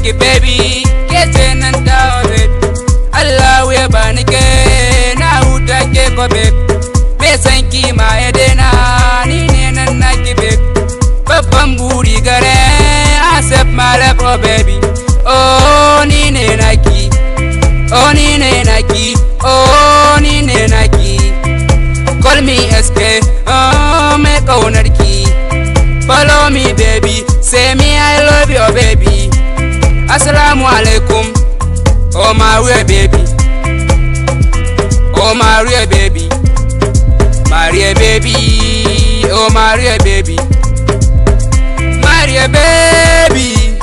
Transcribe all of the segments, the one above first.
naki baby kete nan dawo baby Allah ya bani ke na huta ke ko baby me san kima ya dena ni ne nan naki baby babban buri gare accept my love oh baby oh ni ne naki oh ni ne naki oh ni ne naki call me SK oh me kaunarki follow me baby say me I love you baby assalamu alaikum oh my real baby oh my real baby Maria baby oh Maria baby Maria baby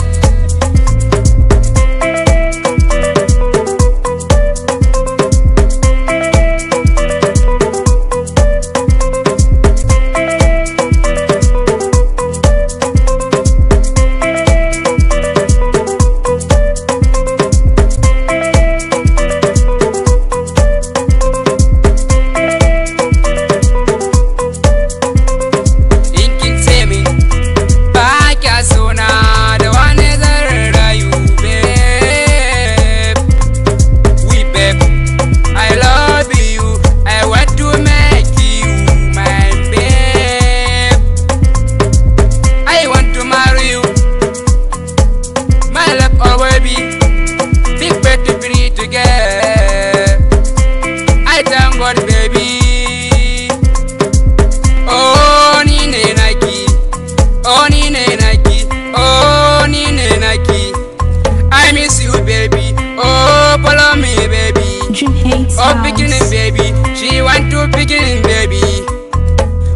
Oh, beginning baby, she want to beginning baby.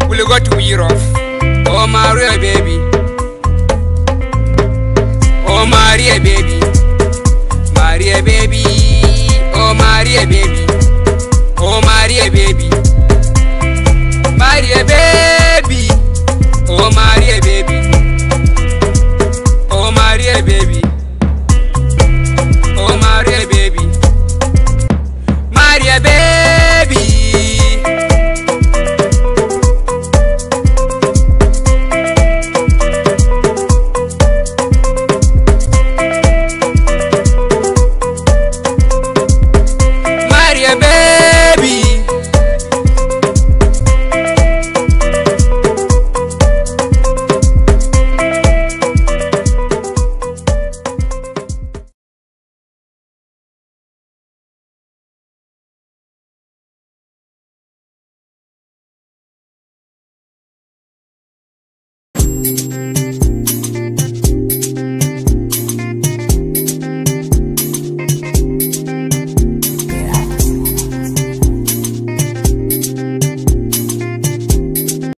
We'll go to Europe. Oh Maria baby, oh Maria baby, Maria baby, oh Maria baby, oh Maria baby, Maria baby, oh Maria baby, oh Maria baby, oh Maria baby. Maria baby Maria baby